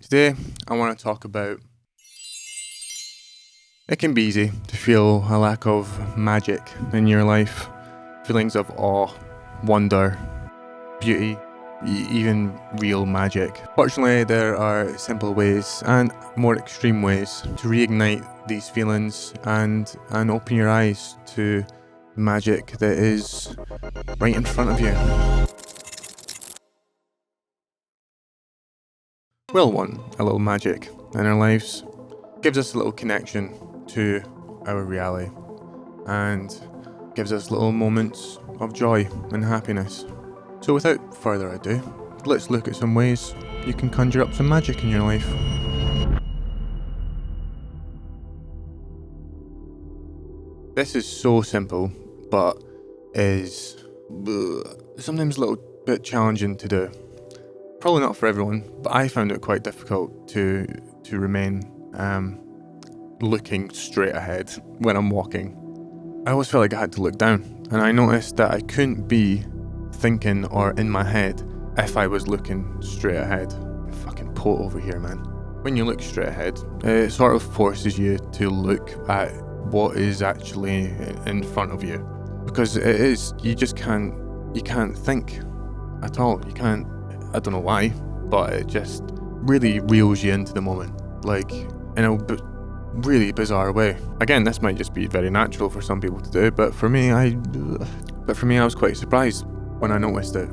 Today, I want to talk about it can be easy to feel a lack of magic in your life, feelings of awe, wonder, beauty, even real magic. Fortunately, there are simple ways and more extreme ways to reignite these feelings and open your eyes to magic that is right in front of you. We all want a little magic in our lives. It gives us a little connection to our reality and gives us little moments of joy and happiness. So without further ado, let's look at some ways you can conjure up some magic in your life. This is so simple, but is sometimes a little bit challenging to do. Probably not for everyone, but I found it quite difficult to remain looking straight ahead when I'm walking. I always felt like I had to look down, and I noticed that I couldn't be thinking or in my head if I was looking straight ahead. Fucking poet over here, man. When you look straight ahead, it sort of forces you to look at what is actually in front of you, because it is, you can't think at all. You can't, I don't know why, but it just really reels you into the moment, like in a really bizarre way. Again, this might just be very natural for some people to do, but for me, I was quite surprised when I noticed it.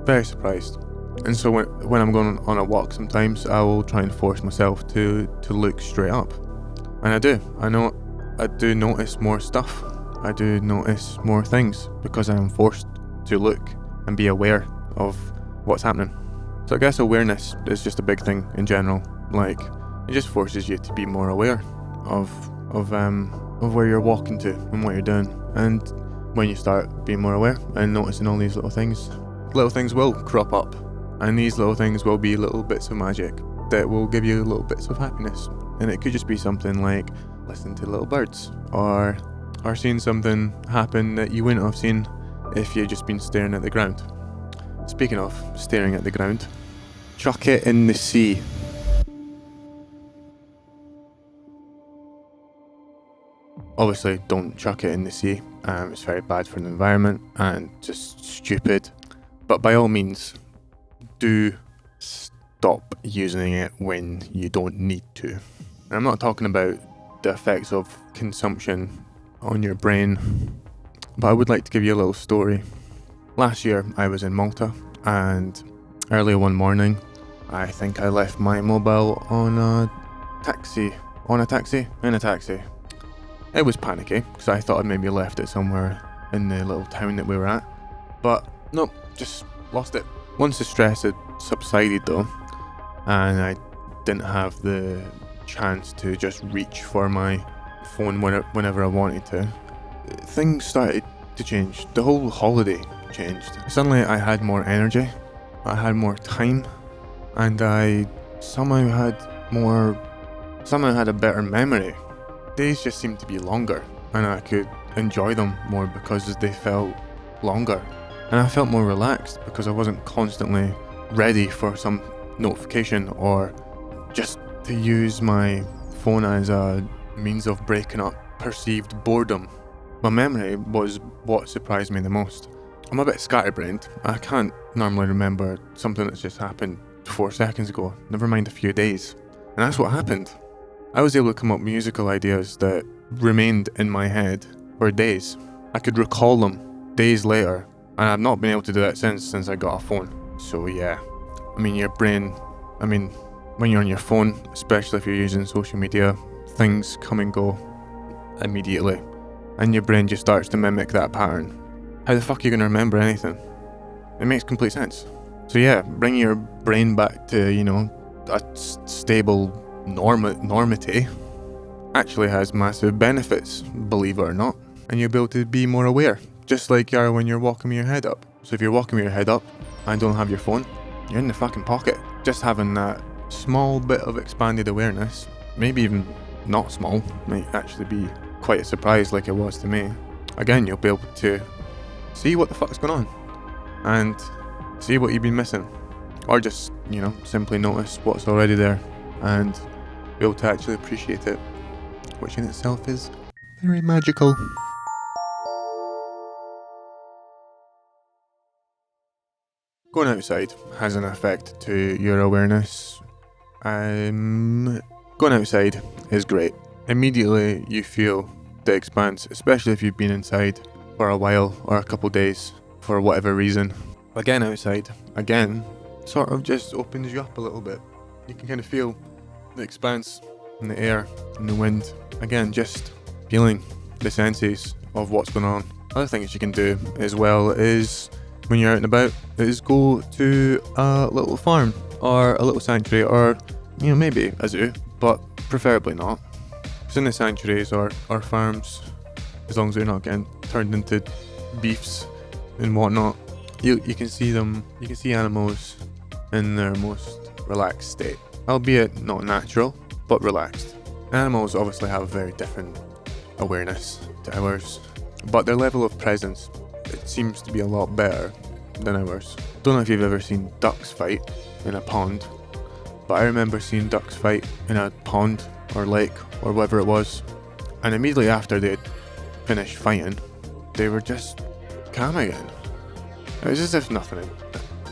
Very surprised. And so when I'm going on a walk, sometimes I will try and force myself to look straight up, and I do. I do notice more stuff. I do notice more things because I am forced to look and be aware of what's happening. So I guess awareness is just a big thing in general. Like, it just forces you to be more aware of where you're walking to and what you're doing. And when you start being more aware and noticing all these little things will crop up, and these little things will be little bits of magic that will give you little bits of happiness. And it could just be something like listening to little birds, or seeing something happen that you wouldn't have seen if you'd just been staring at the ground. Speaking of staring at the ground, chuck it in the sea. Obviously, don't chuck it in the sea. It's very bad for the environment and just stupid. But by all means, do stop using it when you don't need to. And I'm not talking about the effects of consumption on your brain, but I would like to give you a little story. Last year, I was in Malta, and early one morning, I think I left my mobile in a taxi. It was panicky, because I thought I'd maybe left it somewhere in the little town that we were at. But nope, just lost it. Once the stress had subsided though, and I didn't have the chance to just reach for my phone whenever I wanted to, things started to change. The whole holiday changed. Suddenly I had more energy, I had more time, and I somehow had a better memory. Days just seemed to be longer, and I could enjoy them more because they felt longer. And I felt more relaxed because I wasn't constantly ready for some notification or just to use my phone as a means of breaking up perceived boredom. My memory was what surprised me the most. I'm a bit scatterbrained. I can't normally remember something that's just happened 4 seconds ago, never mind a few days. And that's what happened. I was able to come up with musical ideas that remained in my head for days. I could recall them days later, and I've not been able to do that since I got a phone. So yeah, your brain, when you're on your phone, especially if you're using social media, things come and go immediately, and your brain just starts to mimic that pattern. How the fuck are you going to remember anything? It makes complete sense. So yeah, bring your brain back to, a stable normity actually has massive benefits, believe it or not. And you'll be able to be more aware, just like you are when you're walking with your head up. So if you're walking with your head up and don't have your phone, you're in the fucking pocket. Just having that small bit of expanded awareness, maybe even not small, might actually be quite a surprise like it was to me. Again, you'll be able to see what the fuck's going on and see what you've been missing. or just, simply notice what's already there and be able to actually appreciate it, which in itself is very magical. Going outside has an effect to your awareness. Going outside is great. Immediately you feel the expanse, especially if you've been inside for a while or a couple days for whatever reason. Again, outside, sort of just opens you up a little bit. You can kind of feel the expanse in the air and the wind. Again, just feeling the senses of what's going on. Other things you can do as well is, when you're out and about, is go to a little farm or a little sanctuary, or maybe a zoo, but preferably not. Because in the sanctuaries or farms, as long as they're not getting turned into beefs and whatnot, you can see them. You can see animals in their most relaxed state, albeit not natural, but relaxed. Animals obviously have a very different awareness to ours, but their level of presence, it seems to be a lot better than ours. Don't know if you've ever seen ducks fight in a pond, but I remember seeing ducks fight in a pond or lake or whatever it was, and immediately after they'd finished fighting, they were just calm again. It was as if nothing had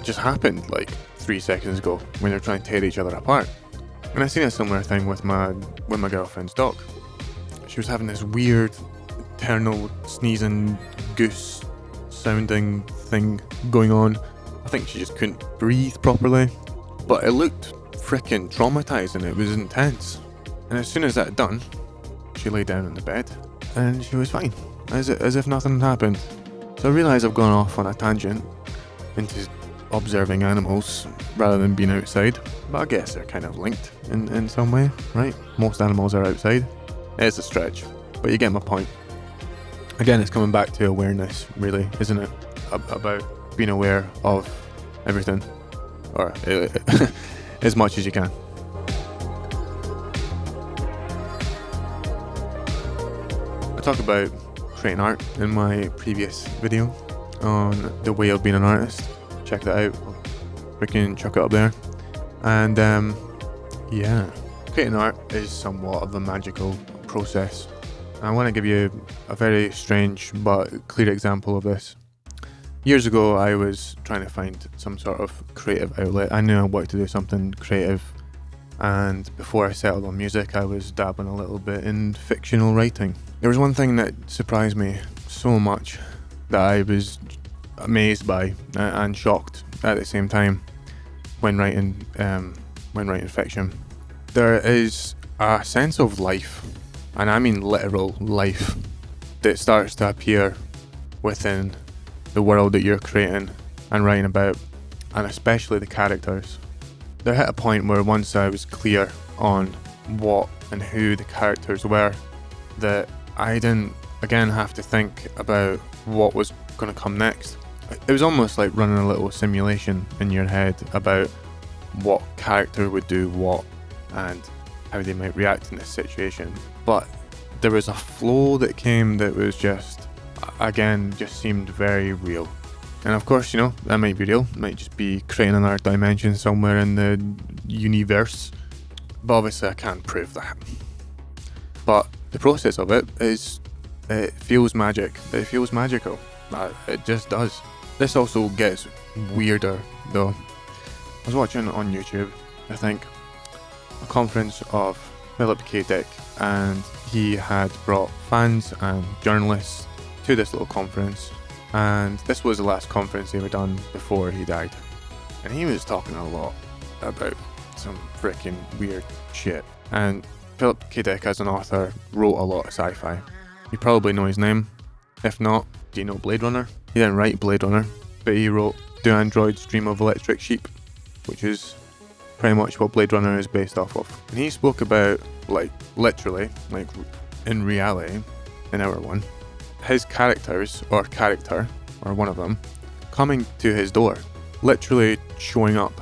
just happened like 3 seconds ago when they're trying to tear each other apart. And I seen a similar thing with my girlfriend's dog. She was having this weird, eternal sneezing goose sounding thing going on. I think she just couldn't breathe properly, but it looked freaking traumatizing. It was intense. And as soon as that had done, she lay down in the bed and she was fine, as if nothing had happened. So I realise I've gone off on a tangent into observing animals rather than being outside, but I guess they're kind of linked in some way, right? Most animals are outside. It's a stretch, but you get my point. Again, it's coming back to awareness, really, isn't it? About being aware of everything, or as much as you can. I talk about creating art in my previous video on the way of being an artist. Check that out. I'll freaking chuck it up there. And creating art is somewhat of a magical process. I want to give you a very strange but clear example of this. Years ago, I was trying to find some sort of creative outlet. I knew I wanted to do something creative, and before I settled on music, I was dabbling a little bit in fictional writing. There was one thing that surprised me so much that I was amazed by and shocked at the same time when writing fiction. There is a sense of life, and I mean literal life, that starts to appear within the world that you're creating and writing about, and especially the characters. There hit a point where once I was clear on what and who the characters were, that I didn't again have to think about what was going to come next. It was almost like running a little simulation in your head about what character would do what and how they might react in this situation. But there was a flow that came that was just seemed very real. And of course, that might be real. It might just be creating another dimension somewhere in the universe. But obviously I can't prove that. But the process of it feels magic. It feels magical. It just does. This also gets weirder though. I was watching on YouTube, I think, a conference of Philip K. Dick, and he had brought fans and journalists to this little conference, and this was the last conference they ever done before he died. And he was talking a lot about some freaking weird shit. And Philip K. Dick, as an author, wrote a lot of sci-fi. You probably know his name. If not, do you know Blade Runner? He didn't write Blade Runner, but he wrote Do Androids Dream of Electric Sheep, which is pretty much what Blade Runner is based off of. And he spoke about, literally, in reality, in our one, his character, or one of them, coming to his door, literally showing up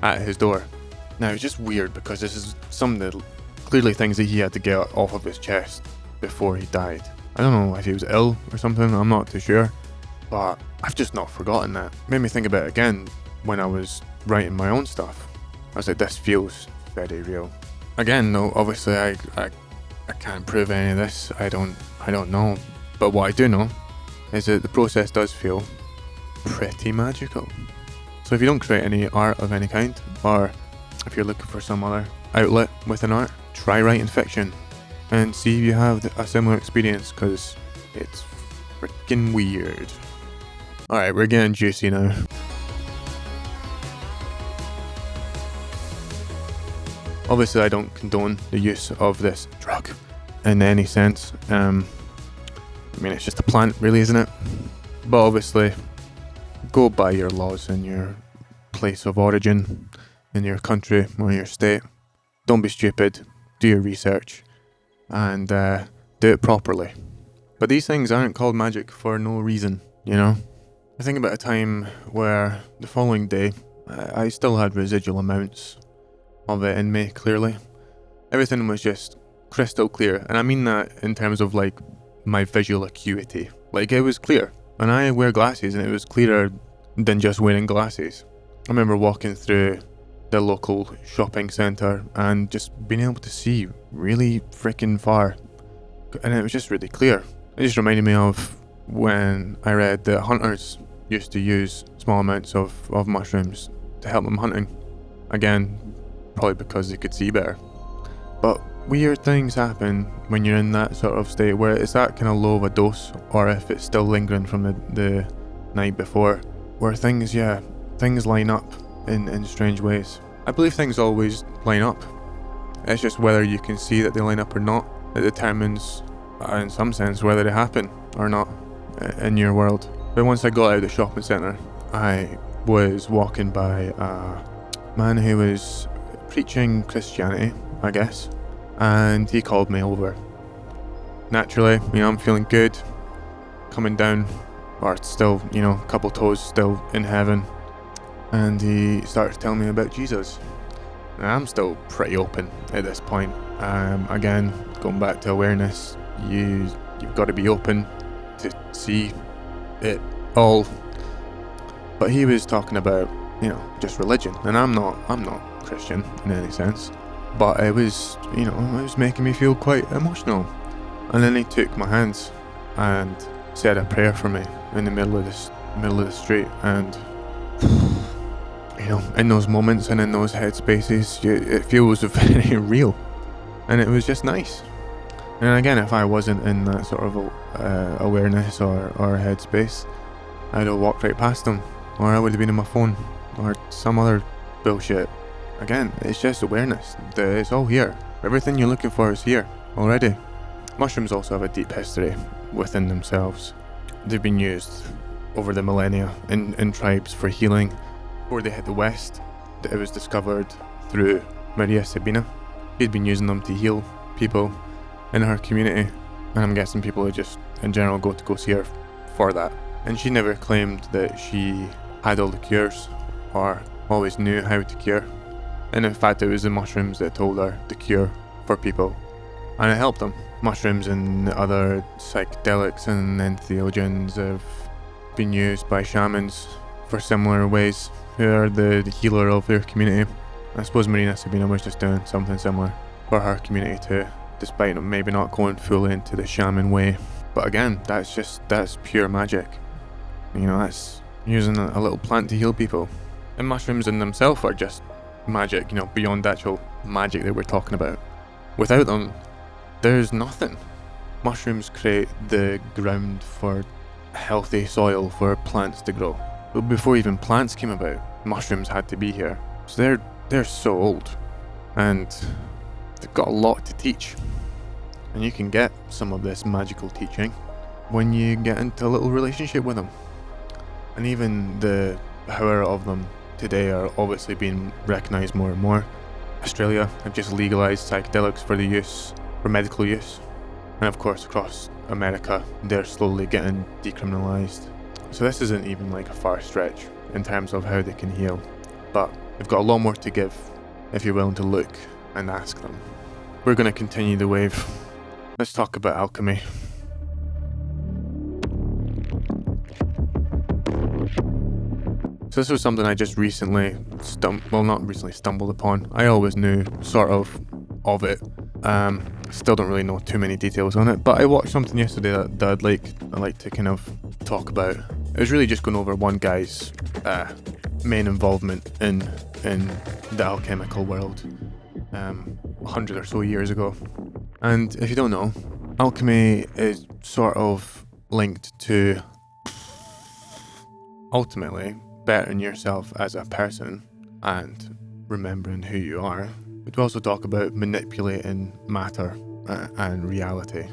at his door. Now, it's just weird because this is some of the clearly things that he had to get off of his chest before he died. I don't know if he was ill or something, I'm not too sure, but I've just not forgotten that. It made me think about it again when I was writing my own stuff. I was like, this feels very real. Again, though, obviously I can't prove any of this. I don't know. But what I do know is that the process does feel pretty magical. So if you don't create any art of any kind, or if you're looking for some other outlet with an art, try writing fiction and see if you have a similar experience, because it's freaking weird. Alright, we're getting juicy now. Obviously I don't condone the use of this drug in any sense. I mean, it's just a plant really, isn't it? But obviously go by your laws in your place of origin, in your country or your state. Don't be stupid, do your research, and do it properly. But these things aren't called magic for no reason, you know? I think about a time where the following day I still had residual amounts of it in me, clearly. Everything was just crystal clear, and I mean that in terms of like my visual acuity. Like, it was clear, and I wear glasses and it was clearer than just wearing glasses. I remember walking through the local shopping centre and just being able to see really freaking far, and it was just really clear. It just reminded me of when I read that hunters used to use small amounts of mushrooms to help them hunting. Again, probably because they could see better. But weird things happen when you're in that sort of state where it's that kind of low of a dose, or if it's still lingering from the night before, where things line up in strange ways. I believe things always line up. It's just whether you can see that they line up or not that determines, in some sense, whether they happen or not in your world. But once I got out of the shopping centre, I was walking by a man who was preaching Christianity, I guess, and he called me over. Naturally, I'm feeling good, coming down, or still, a couple toes still in heaven, and he started telling me about Jesus. And I'm still pretty open at this point. Again, going back to awareness, you've got to be open to see it all. But he was talking about, just religion, and I'm not Christian in any sense, but it was, it was making me feel quite emotional. And then he took my hands and said a prayer for me in the middle of the street, and in those moments and in those headspaces, it feels very real, and it was just nice. And again, if I wasn't in that sort of awareness or headspace, I'd have walked right past them, or I would have been on my phone, or some other bullshit. Again, it's just awareness. It's all here. Everything you're looking for is here already. Mushrooms also have a deep history within themselves. They've been used over the millennia in tribes for healing. Before they hit the West, it was discovered through Maria Sabina. She'd been using them to heal people in her community, and I'm guessing people would just in general go see her for that. And she never claimed that she had all the cures or always knew how to cure. And in fact, it was the mushrooms that told her the cure for people, and it helped them. Mushrooms and other psychedelics and entheogens have been used by shamans for similar ways, who are the healer of their community. I suppose Marina Sabina was just doing something similar for her community too, despite maybe not going fully into the shaman way. But again, that's pure magic. That's using a little plant to heal people. And mushrooms in themselves are just magic, beyond actual magic that we're talking about. Without them, there's nothing. Mushrooms create the ground for healthy soil for plants to grow. But before even plants came about, mushrooms had to be here. So they're so old, and they've got a lot to teach. And you can get some of this magical teaching when you get into a little relationship with them. And even the power of them today are obviously being recognised more and more. Australia have just legalised psychedelics for medical use. And of course across America, they're slowly getting decriminalised. So this isn't even like a far stretch in terms of how they can heal. But they've got a lot more to give if you're willing to look and ask them. We're going to continue the wave. Let's talk about alchemy. So So this was something I just recently not recently stumbled upon. I always knew sort of it. Still don't really know too many details on it, but I watched something yesterday that I'd like to kind of talk about. It was really just going over one guy's main involvement in the alchemical world 100 or so years ago. And if you don't know, alchemy is sort of linked to ultimately bettering yourself as a person and remembering who you are. We'd also talk about manipulating matter and reality.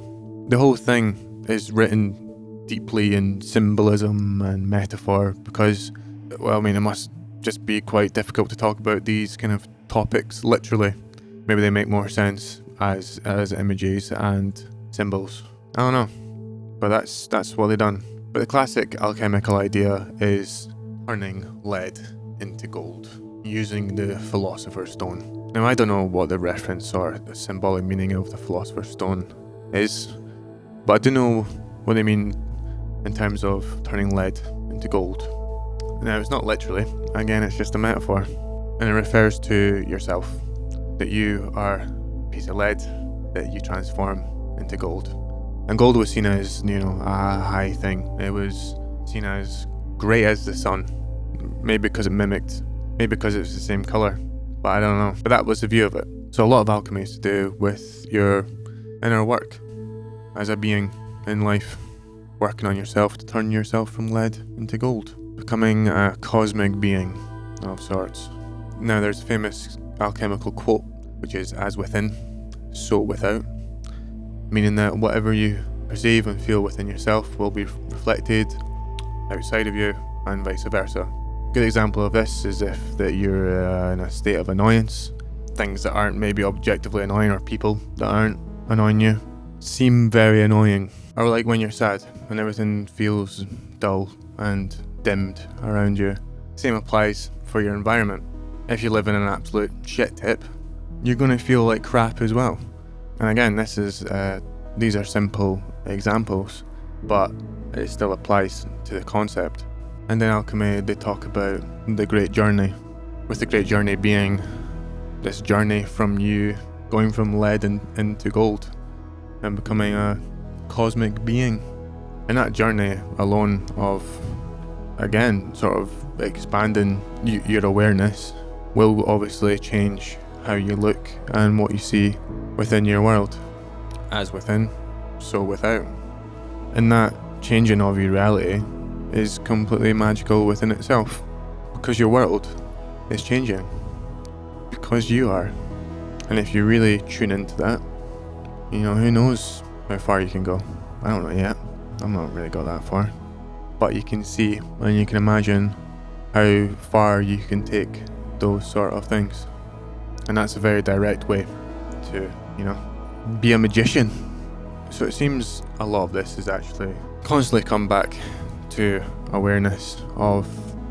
The whole thing is written deeply in symbolism and metaphor because, well, I mean, it must just be quite difficult to talk about these kind of topics literally. Maybe they make more sense as images and symbols. I don't know, but that's what they've done. But the classic alchemical idea is turning lead into gold using the Philosopher's Stone. Now, I don't know what the reference or the symbolic meaning of the Philosopher's Stone is, but I do know what they mean in terms of turning lead into gold. Now, it's not literally, again, it's just a metaphor, and it refers to yourself, that you are a piece of lead that you transform into gold. And gold was seen as, a high thing. It was seen as great as the sun, maybe because it was the same colour. But I don't know. But that was the view of it. So a lot of alchemy is to do with your inner work as a being in life, working on yourself to turn yourself from lead into gold, becoming a cosmic being of sorts. Now there's a famous alchemical quote, which is as within, so without, meaning that whatever you perceive and feel within yourself will be reflected outside of you and vice versa. Good example of this is if that you're in a state of annoyance, things that aren't maybe objectively annoying or people that aren't annoying you seem very annoying. Or like when you're sad and everything feels dull and dimmed around you. Same applies for your environment. If you live in an absolute shit tip, you're going to feel like crap as well. And again, these are simple examples, but it still applies to the concept. And in alchemy, they talk about the great journey, with the great journey being this journey from you going from lead into gold and becoming a cosmic being. And that journey alone of, again, sort of expanding your awareness will obviously change how you look and what you see within your world. As within, so without. And that changing of your reality is completely magical within itself, because your world is changing, because you are. And if you really tune into that, who knows how far you can go. I don't know yet, I've not really got that far, but you can see and you can imagine how far you can take those sort of things. And that's a very direct way to, be a magician. So it seems a lot of this is actually constantly come back to awareness of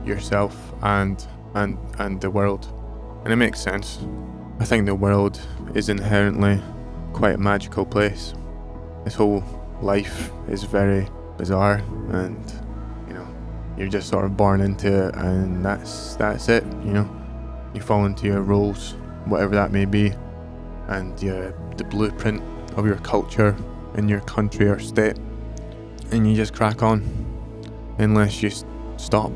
yourself and the world. And it makes sense. I think the world is inherently quite a magical place. This whole life is very bizarre, and you're just sort of born into it, and that's it. You fall into your roles, whatever that may be, and the blueprint of your culture in your country or state, and you just crack on unless you stop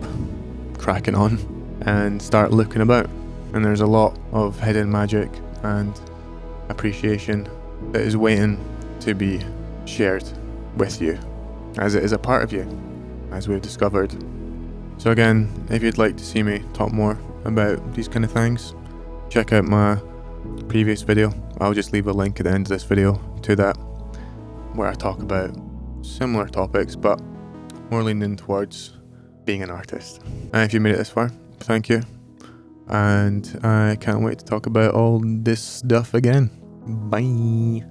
cracking on and start looking about. And there's a lot of hidden magic and appreciation that is waiting to be shared with you, as it is a part of you, as we've discovered. So again, if you'd like to see me talk more about these kind of things, check out my previous video. I'll just leave a link at the end of this video to that, where I talk about similar topics but more leaning towards being an artist. And if you made it this far, thank you, and I can't wait to talk about all this stuff again. Bye.